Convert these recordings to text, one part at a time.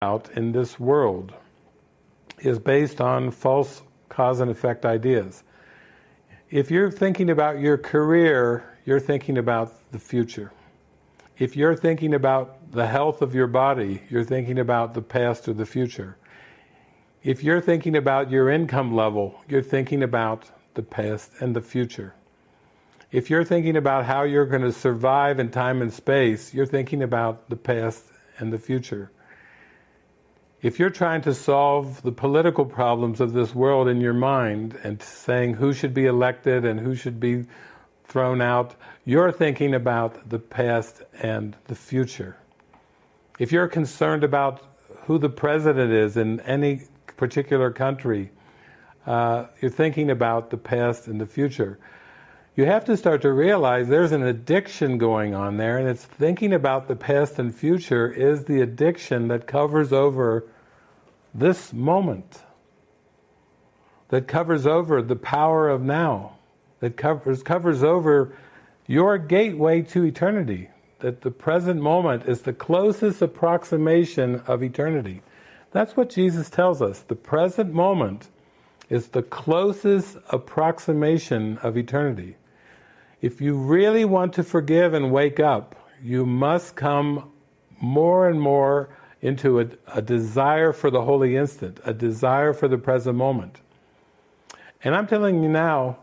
out in this world is based on false cause and effect ideas. If you're thinking about your career, you're thinking about the future. If you're thinking about the health of your body, you're thinking about the past or the future. If you're thinking about your income level, you're thinking about the past and the future. If you're thinking about how you're going to survive in time and space, you're thinking about the past and the future. If you're trying to solve the political problems of this world in your mind and saying who should be elected and who should be thrown out, you're thinking about the past and the future. If you're concerned about who the president is in any particular country, you're thinking about the past and the future. You have to start to realize there's an addiction going on there, and it's thinking about the past and future is the addiction that covers over this moment, that covers over the power of now, that covers over your gateway to eternity, that the present moment is the closest approximation of eternity. That's what Jesus tells us. The present moment is the closest approximation of eternity. If you really want to forgive and wake up, you must come more and more into a desire for the holy instant, a desire for the present moment. And I'm telling you now,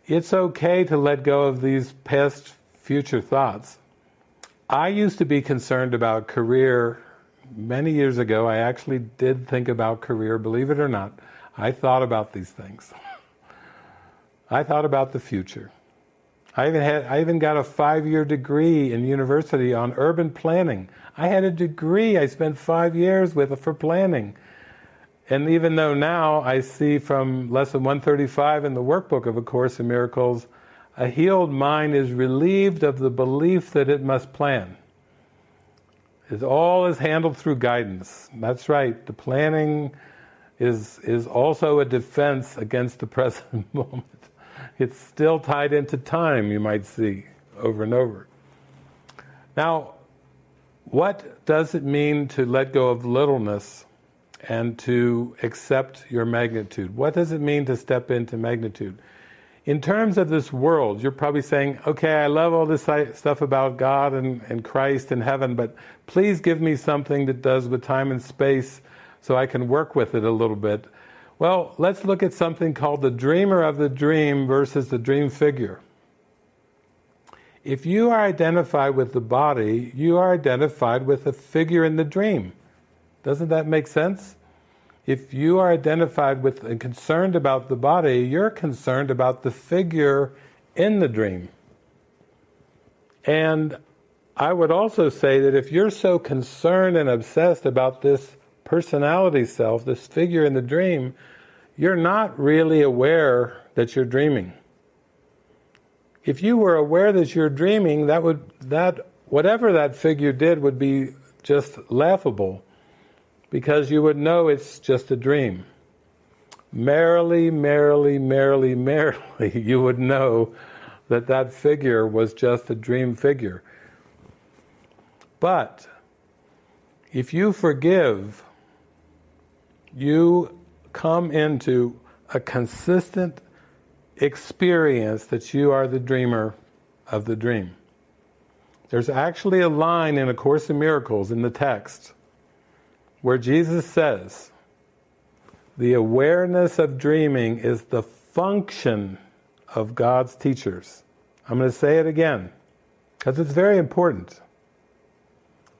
it's okay to let go of these past, future thoughts. I used to be concerned about career many years ago. I actually did think about career, believe it or not. I thought about these things. I thought about the future. I even got a 5-year degree in university on urban planning. I had a degree I spent 5 years with for planning. And even though now I see from lesson 135 in the workbook of A Course in Miracles, a healed mind is relieved of the belief that it must plan. All is handled through guidance. That's right, the planning is also a defense against the present moment. It's still tied into time, you might see, over and over. Now, what does it mean to let go of littleness and to accept your magnitude? What does it mean to step into magnitude? In terms of this world, you're probably saying, okay, I love all this stuff about God and Christ and heaven, but please give me something that does with time and space so I can work with it a little bit. Well, let's look at something called the dreamer of the dream versus the dream figure. If you are identified with the body, you are identified with a figure in the dream. Doesn't that make sense? If you are identified with and concerned about the body, you're concerned about the figure in the dream. And I would also say that if you're so concerned and obsessed about this personality self, this figure in the dream, you're not really aware that you're dreaming. If you were aware that you're dreaming, whatever that figure did would be just laughable, because you would know it's just a dream. Merrily, merrily, merrily, merrily, you would know that that figure was just a dream figure. But if you forgive, you come into a consistent experience that you are the dreamer of the dream. There's actually a line in A Course in Miracles in the text where Jesus says, the awareness of dreaming is the function of God's teachers. I'm going to say it again, because it's very important.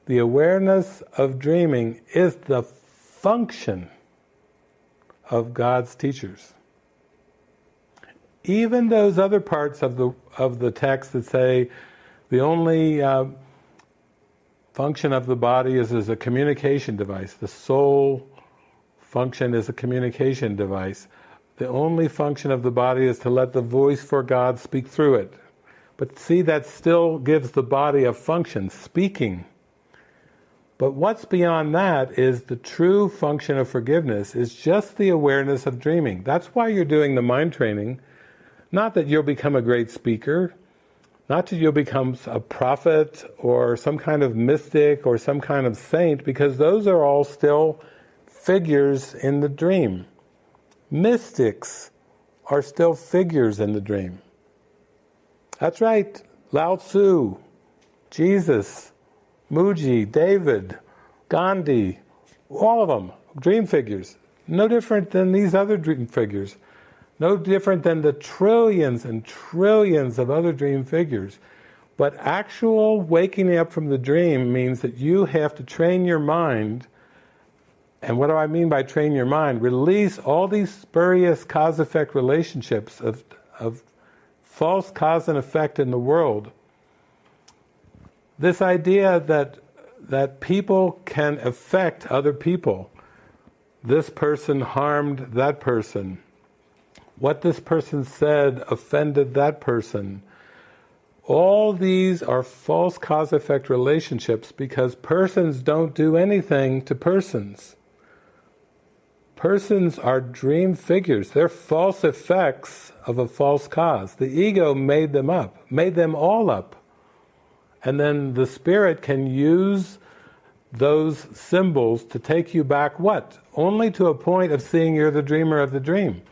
The awareness of dreaming is the function of God's teachers. Even those other parts of the text that say the only function of the body is as a communication device. The soul function is a communication device. The only function of the body is to let the voice for God speak through it. But see, that still gives the body a function, speaking. But what's beyond that is the true function of forgiveness is just the awareness of dreaming. That's why you're doing the mind training. Not that you'll become a great speaker, Not that you'll become a prophet or some kind of mystic or some kind of saint, because those are all still figures in the dream. Mystics are still figures in the dream. That's right. Lao Tzu, Jesus, Muji, David, Gandhi, all of them, dream figures. No different than these other dream figures. No different than the trillions and trillions of other dream figures. But actual waking up from the dream means that you have to train your mind. And what do I mean by train your mind? Release all these spurious cause-effect relationships of false cause and effect in the world. This idea that people can affect other people. This person harmed that person. What this person said offended that person. All these are false cause-effect relationships because persons don't do anything to persons. Persons are dream figures. They're false effects of a false cause. The ego made them up, made them all up. And then the spirit can use those symbols to take you back what? Only to a point of seeing you're the dreamer of the dream.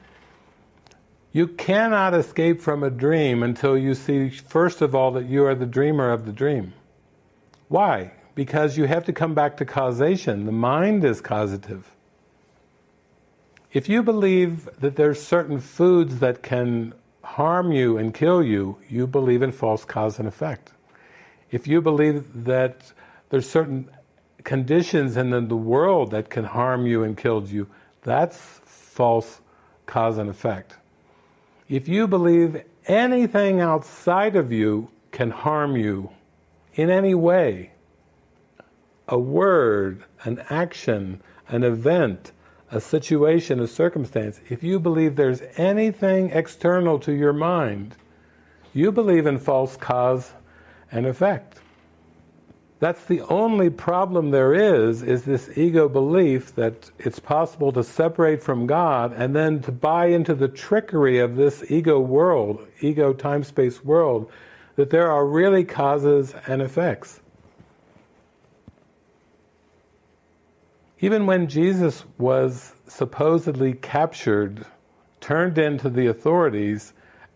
You cannot escape from a dream until you see, first of all, that you are the dreamer of the dream. Why? Because you have to come back to causation. The mind is causative. If you believe that there's certain foods that can harm you and kill you, you believe in false cause and effect. If you believe that there's certain conditions in the world that can harm you and kill you, that's false cause and effect. If you believe anything outside of you can harm you in any way, a word, an action, an event, a situation, a circumstance, if you believe there's anything external to your mind, you believe in false cause and effect. That's the only problem there is this ego belief that it's possible to separate from God and then to buy into the trickery of this ego world, ego time-space world, that there are really causes and effects. Even when Jesus was supposedly captured, turned into the authorities,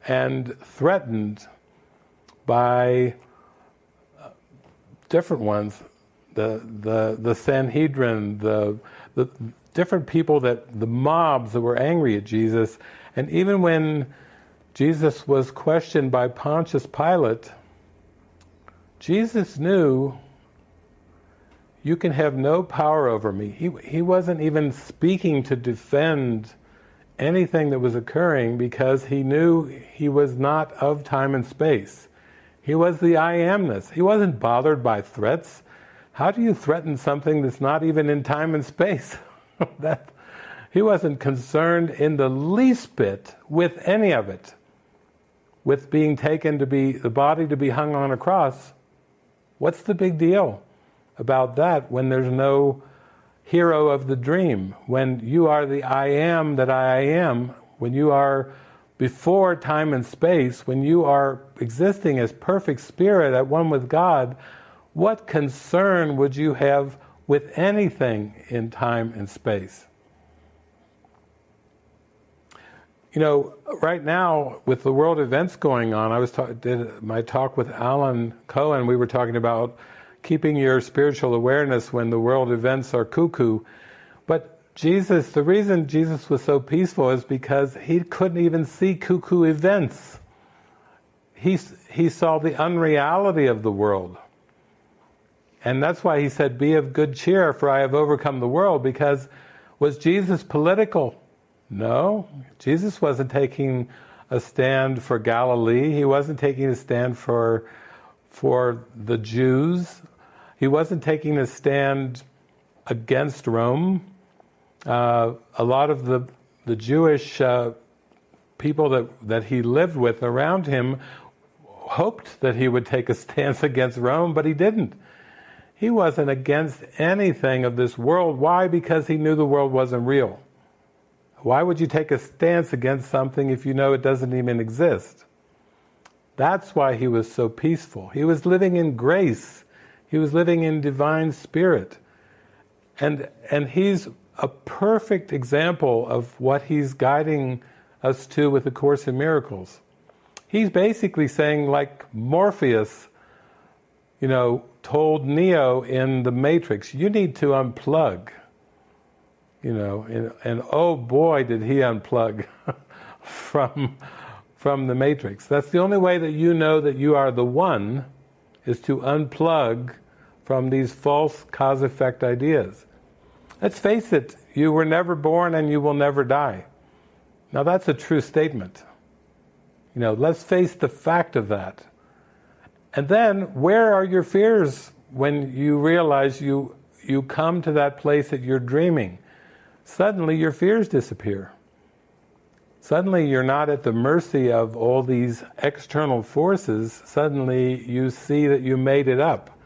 and threatened by different ones, the Sanhedrin, the different people, the mobs that were angry at Jesus, and even when Jesus was questioned by Pontius Pilate, Jesus knew, you can have no power over me. He wasn't even speaking to defend anything that was occurring because he knew he was not of time and space. He was the I amness. He wasn't bothered by threats. How do you threaten something that's not even in time and space? He wasn't concerned in the least bit with any of it. With being taken to be, the body to be hung on a cross. What's the big deal about that when there's no hero of the dream? When you are the I am that I am, when you are before time and space, when you are existing as perfect spirit at one with God, what concern would you have with anything in time and space? You know, right now, with the world events going on, did my talk with Alan Cohen, we were talking about keeping your spiritual awareness when the world events are cuckoo. But Jesus, the reason Jesus was so peaceful is because he couldn't even see cuckoo events. He saw the unreality of the world. And that's why he said, be of good cheer, for I have overcome the world, because was Jesus political? No, Jesus wasn't taking a stand for Galilee. He wasn't taking a stand for the Jews. He wasn't taking a stand against Rome. A lot of the Jewish people that he lived with around him hoped that he would take a stance against Rome, but he didn't. He wasn't against anything of this world. Why? Because he knew the world wasn't real. Why would you take a stance against something if you know it doesn't even exist? That's why he was so peaceful. He was living in grace. He was living in divine spirit. And he's a perfect example of what he's guiding us to with the Course in Miracles. He's basically saying, like Morpheus, told Neo in the Matrix, you need to unplug. And oh boy, did he unplug from the Matrix. That's the only way that you know that you are the one, is to unplug from these false cause-effect ideas. Let's face it, you were never born and you will never die. Now that's a true statement. Let's face the fact of that. And then, where are your fears when you realize you come to that place that you're dreaming? Suddenly your fears disappear. Suddenly you're not at the mercy of all these external forces. Suddenly you see that you made it up.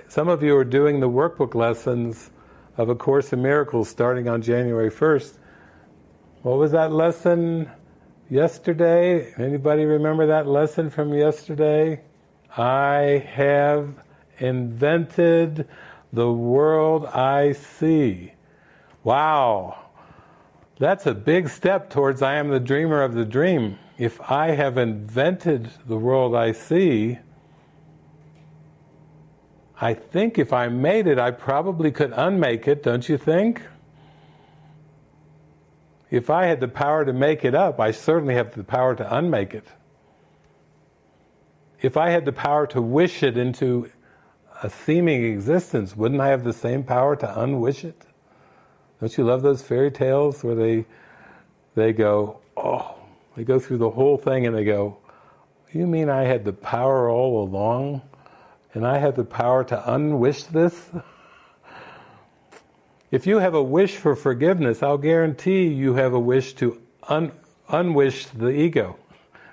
Some of you are doing the workbook lessons of A Course in Miracles starting on January 1st. What was that lesson yesterday? Anybody remember that lesson from yesterday? I have invented the world I see. Wow, that's a big step towards I am the dreamer of the dream. If I have invented the world I see, I think if I made it, I probably could unmake it, don't you think? If I had the power to make it up, I certainly have the power to unmake it. If I had the power to wish it into a seeming existence, wouldn't I have the same power to unwish it? Don't you love those fairy tales where they go, they go through the whole thing and they go, you mean I had the power all along? And I have the power to unwish this? If you have a wish for forgiveness, I'll guarantee you have a wish to unwish the ego.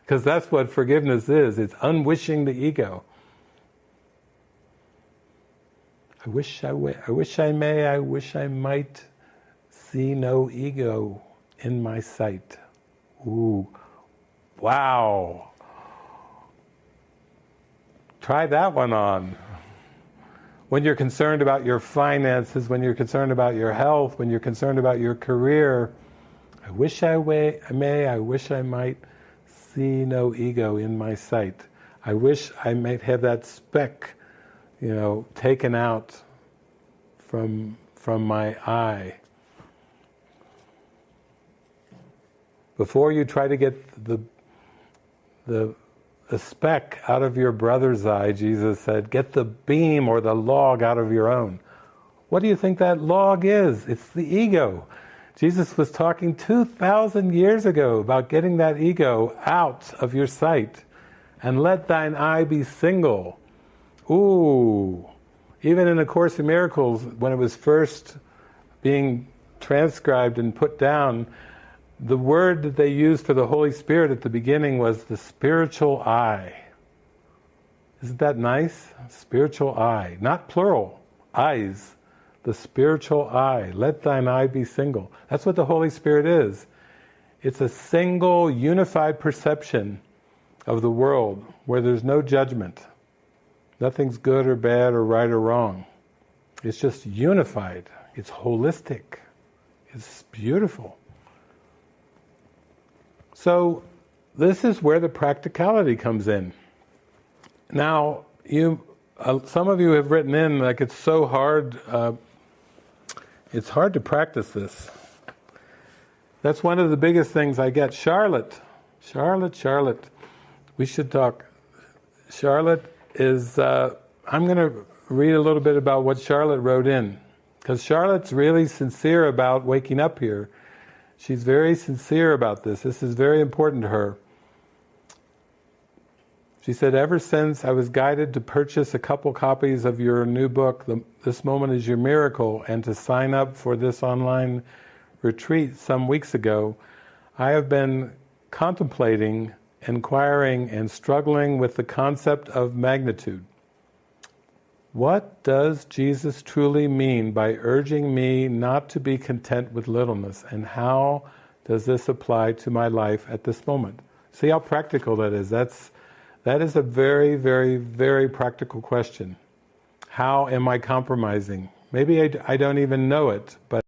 Because that's what forgiveness is. It's unwishing the ego. I wish I might see no ego in my sight. Ooh, wow. Try that one on. When you're concerned about your finances, when you're concerned about your health, when you're concerned about your career, I wish I might see no ego in my sight. I wish I might have that speck, taken out from my eye. Before you try to get the speck out of your brother's eye, Jesus said, get the beam or the log out of your own. What do you think that log is? It's the ego. Jesus was talking 2,000 years ago about getting that ego out of your sight. And let thine eye be single. Ooh. Even in A Course in Miracles, when it was first being transcribed and put down, the word that they used for the Holy Spirit at the beginning was the spiritual eye. Isn't that nice? Spiritual eye. Not plural. Eyes. The spiritual eye. Let thine eye be single. That's what the Holy Spirit is. It's a single, unified perception of the world where there's no judgment. Nothing's good or bad or right or wrong. It's just unified. It's holistic. It's beautiful. So this is where the practicality comes in. Now, some of you have written in like it's so hard. It's hard to practice this. That's one of the biggest things I get. Charlotte. We should talk. Charlotte is. I'm going to read a little bit about what Charlotte wrote in, because Charlotte's really sincere about waking up here. She's very sincere about this. This is very important to her. She said, ever since I was guided to purchase a couple copies of your new book, This Moment Is Your Miracle, and to sign up for this online retreat some weeks ago, I have been contemplating, inquiring, and struggling with the concept of magnitude. What does Jesus truly mean by urging me not to be content with littleness, and how does this apply to my life at this moment? See how practical that is. That's That is a very, very, very practical question. How am I compromising? Maybe I don't even know it, but